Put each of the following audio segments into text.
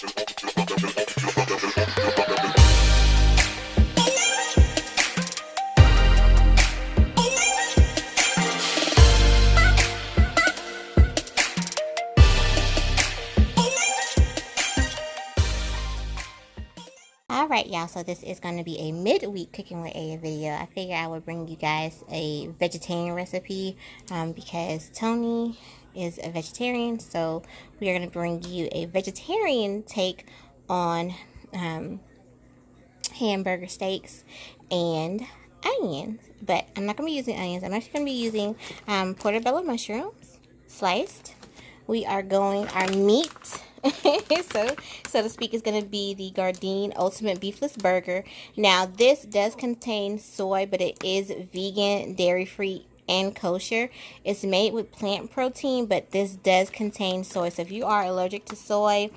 Alright y'all, so this is going to be a midweek cooking with A video. I figure I would bring you guys a vegetarian recipe because Tony is a vegetarian, so we are going to bring you a vegetarian take on hamburger steaks and onions. But I'm not going to be using onions. I'm actually going to be using portobello mushrooms sliced. We are going, our meat so to speak, is going to be the Gardein Ultimate Beefless Burger. Now this does contain soy, but it is vegan, dairy free, and kosher. It's made with plant protein, but this does contain soy, so if you are allergic to soy,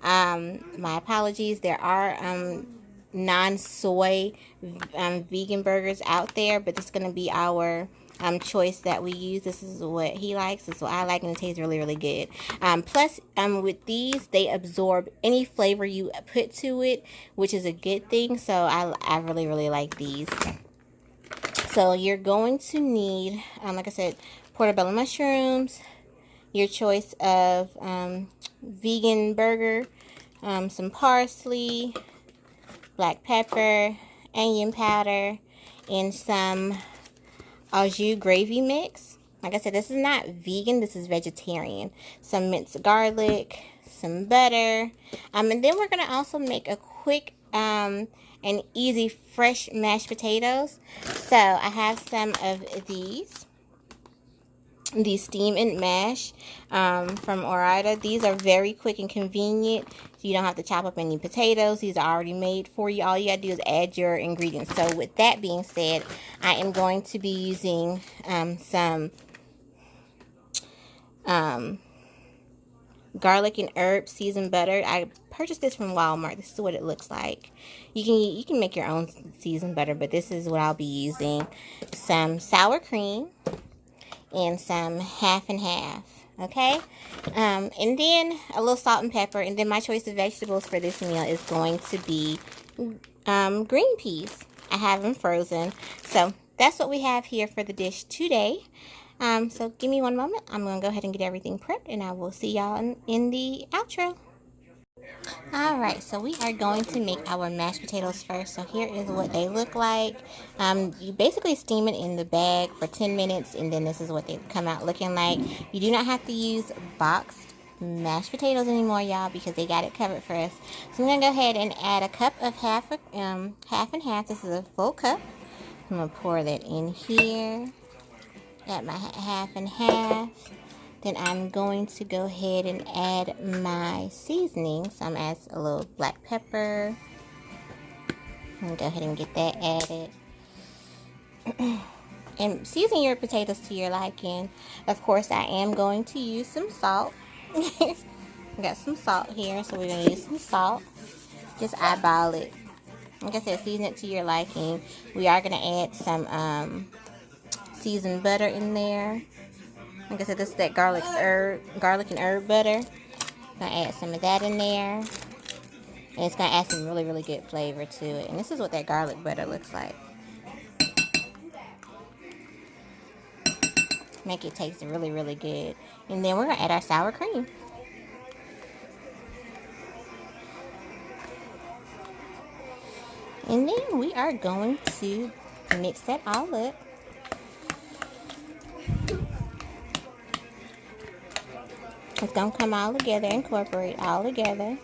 my apologies. There are non-soy vegan burgers out there, but this is going to be our choice that we use. This is what he likes, this is what I like, and it tastes really, really good. Plus, with these, they absorb any flavor you put to it, which is a good thing. So I really, really like these. So you're going to need, like I said, portobello mushrooms, your choice of vegan burger, some parsley, black pepper, onion powder, and some au jus gravy mix. Like I said, this is not vegan, this is vegetarian. Some minced garlic, some butter, and then we're going to also make a quick and easy fresh mashed potatoes. So I have some of these steam and mash from Orida. These are very quick and convenient. You don't have to chop up any potatoes. These are already made for you. All you gotta do is add your ingredients. So with that being said, I am going to be using some garlic and herb seasoned butter. I purchased this from Walmart. This is what it looks like. You can make your own seasoned butter, but this is what I'll be using. Some sour cream and some half and half, okay? And then a little salt and pepper, and then my choice of vegetables for this meal is going to be green peas. I have them frozen. So that's what we have here for the dish today. So give me one moment. I'm going to go ahead and get everything prepped, and I will see y'all in the outro. Alright, so we are going to make our mashed potatoes first. So here is what they look like. You basically steam it in the bag for 10 minutes, and then this is what they come out looking like. You do not have to use boxed mashed potatoes anymore, y'all, because they got it covered for us. So I'm going to go ahead and add a cup of half and half. This is a full cup. I'm going to pour that in here. Add my half and half. Then I'm going to go ahead and add my seasoning. So I'm going to add a little black pepper. I'm going to go ahead and get that added. And season your potatoes to your liking. Of course, I am going to use some salt. I got some salt here, so we're going to use some salt. Just eyeball it. Like I said, season it to your liking. We are going to add some seasoned butter in there. Like I said, this is that garlic and herb butter. I'm going to add some of that in there. And it's going to add some really, really good flavor to it. And this is what that garlic butter looks like. Make it taste really, really good. And then we're going to add our sour cream. And then we are going to mix that all up. It's going to come all together, incorporate all together.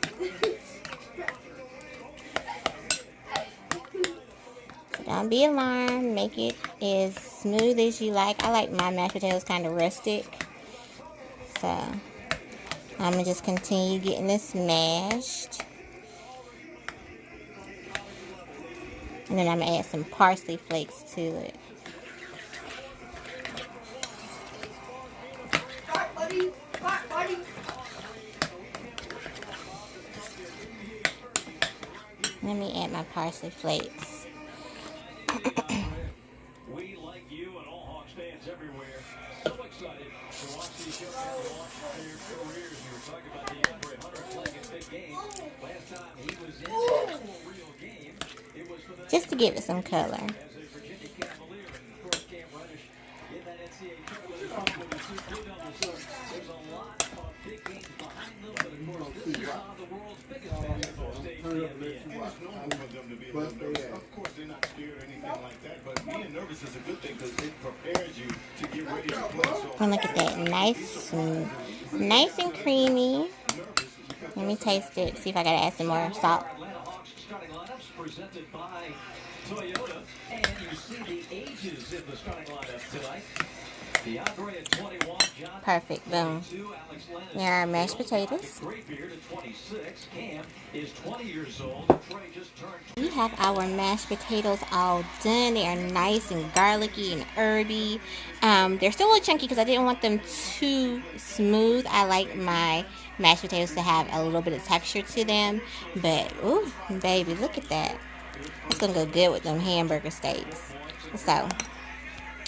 So don't be alarmed. Make it as smooth as you like. I like my mashed potatoes kind of rustic. So I'm going to just continue getting this mashed. And then I'm going to add some parsley flakes to it. Let me add my parsley flakes. We, like you and all Hawks fans everywhere, so excited to watch these young men launch their careers. You were talking about the under 100 playing in big games. Last time he was in the actual real game, it was for the just to give it some color. as a Virginia Cavalier, and of course Cam Reddish in that NCAA tournament is one with the two good numbers. So there's a lot of big games behind them, but of course this is on the world's biggest basketball stage, the NBA. It's normal for them to be a little nervous. Of course, they're not scared or anything like that, but being nervous is a good thing because it prepares you to get ready to play. So, And look at that, nice and creamy. Let me taste it, see if I gotta add some more salt. Atlanta Hawks starting lineups presented by Toyota, and you see the ages in the starting lineup tonight. DeAndre at 21, John Perfect, boom. 22, Alex Len is There are mashed potatoes. Graybeard at 26, Cam is 20 years old, and Trey just turned We have our mashed potatoes all done. They are nice and garlicky and herby. They're still a little chunky because I didn't want them too smooth. I like my mashed potatoes to have a little bit of texture to them. But, ooh, baby, look at that. That's going to go good with them hamburger steaks. So,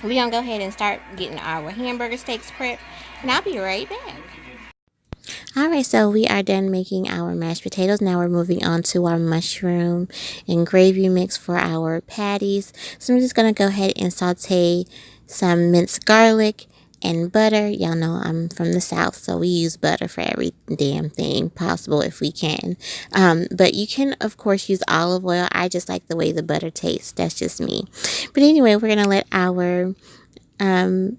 we're going to go ahead and start getting our hamburger steaks prepped. And I'll be right back. Alright, so we are done making our mashed potatoes. Now we're moving on to our mushroom and gravy mix for our patties. So I'm just going to go ahead and saute some minced garlic and butter. Y'all know I'm from the South, so we use butter for every damn thing possible if we can. But you can, of course, use olive oil. I just like the way the butter tastes. That's just me. But anyway, we're going to let our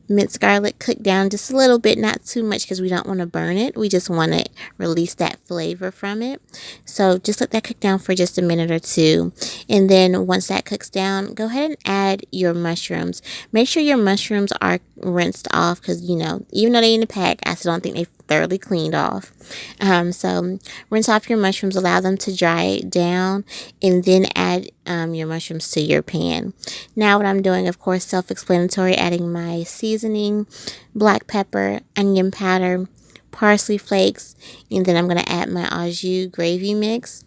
minced garlic cook down just a little bit, not too much because we don't want to burn it. We just want to release that flavor from it. So just let that cook down for just a minute or two. And then once that cooks down, go ahead and add your mushrooms. Make sure your mushrooms are rinsed off because, you know, even though they're in the pack, I still don't think they thoroughly cleaned off. So rinse off your mushrooms, allow them to dry down, and then add your mushrooms to your pan. Now what I'm doing, of course, self-explanatory, adding my seasoning, black pepper, onion powder, parsley flakes, and then I'm going to add my au jus gravy mix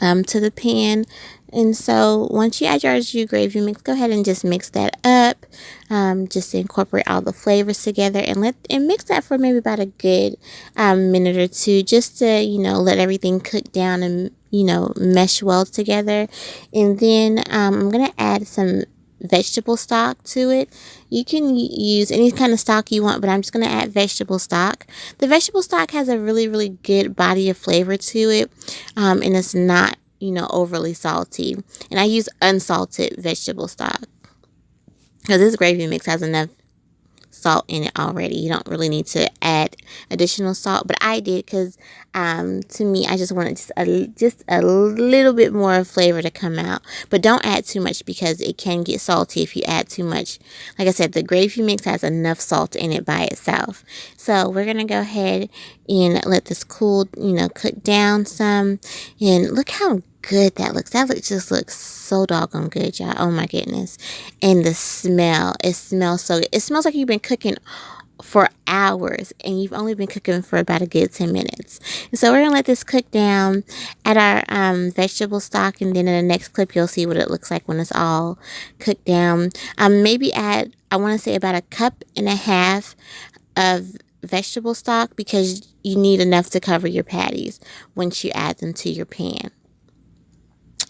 to the pan. And so once you add your au jus gravy mix, go ahead and just mix that up. Just to incorporate all the flavors together and mix that for maybe about a good minute or two, just to, you know, let everything cook down and, you know, mesh well together. And then I'm going to add some vegetable stock to it. You can use any kind of stock you want, but I'm just going to add vegetable stock. The vegetable stock has a really, really good body of flavor to it, and it's not, you know, overly salty. And I use unsalted vegetable stock because this gravy mix has enough salt in it already. You don't really need to add additional salt, but I did because to me, I just wanted just a little bit more flavor to come out. But don't add too much because it can get salty if you add too much. Like I said, the gravy mix has enough salt in it by itself. So we're gonna go ahead and let this cool, you know, cook down some. And look how good that looks. Just looks so doggone good, y'all. Oh my goodness. And the smell, it smells so good. It smells like you've been cooking for hours and you've only been cooking for about a good 10 minutes. And so we're gonna let this cook down, add our vegetable stock, and then in the next clip you'll see what it looks like when it's all cooked down. Maybe add, I want to say, about 1.5 cups of vegetable stock because you need enough to cover your patties once you add them to your pan.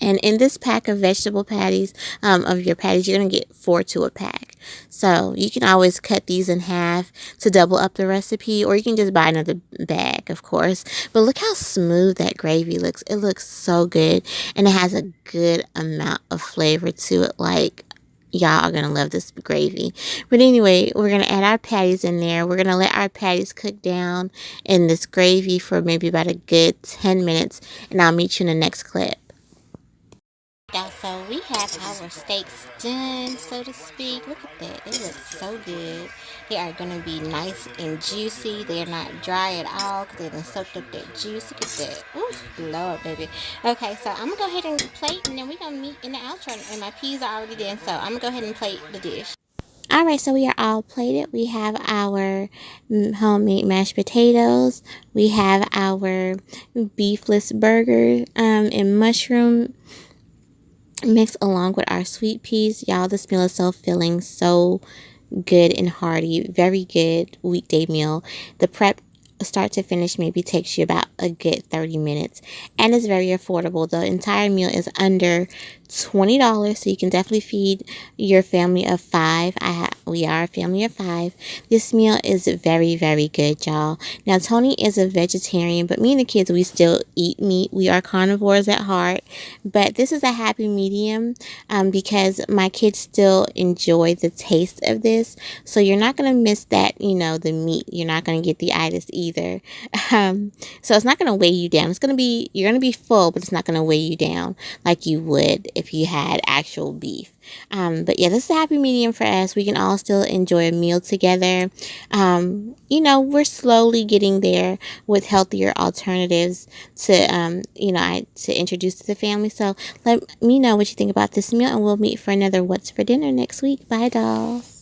And in this pack of vegetable patties, of your patties, you're going to get 4 to a pack. So you can always cut these in half to double up the recipe, or you can just buy another bag, of course. But look how smooth that gravy looks. It looks so good, and it has a good amount of flavor to it. Like, y'all are going to love this gravy. But anyway, we're going to add our patties in there. We're going to let our patties cook down in this gravy for maybe about a good 10 minutes, and I'll meet you in the next clip. So we have our steaks done, so to speak. Look at that. They look so good. They are going to be nice and juicy. They're not dry at all because they've been soaked up that juice. Look at that. Ooh, Lord, baby. Okay, so I'm going to go ahead and plate, and then we're going to meet in the outro. And my peas are already done, so I'm going to go ahead and plate the dish. Alright, so we are all plated. We have our homemade mashed potatoes. We have our beefless burger and mushroom mixed along with our sweet peas. Y'all, this meal is so filling, so good and hearty. Very good weekday meal. The prep start to finish maybe takes you about a good 30 minutes, and it's very affordable. The entire meal is under $20, so you can definitely feed your family of 5. We are a family of 5. This meal is very, very good, y'all. Now, Tony is a vegetarian, but me and the kids, we still eat meat. We are carnivores at heart, but this is a happy medium because my kids still enjoy the taste of this. So you're not going to miss that, you know, the meat. You're not going to get the itis either. So it's not going to weigh you down. You're going to be full, but it's not going to weigh you down like you would if you had actual beef. But yeah, this is a happy medium for us. We can all still enjoy a meal together. You know, we're slowly getting there with healthier alternatives to, to introduce to the family. So let me know what you think about this meal, and we'll meet for another What's for Dinner next week. Bye, dolls.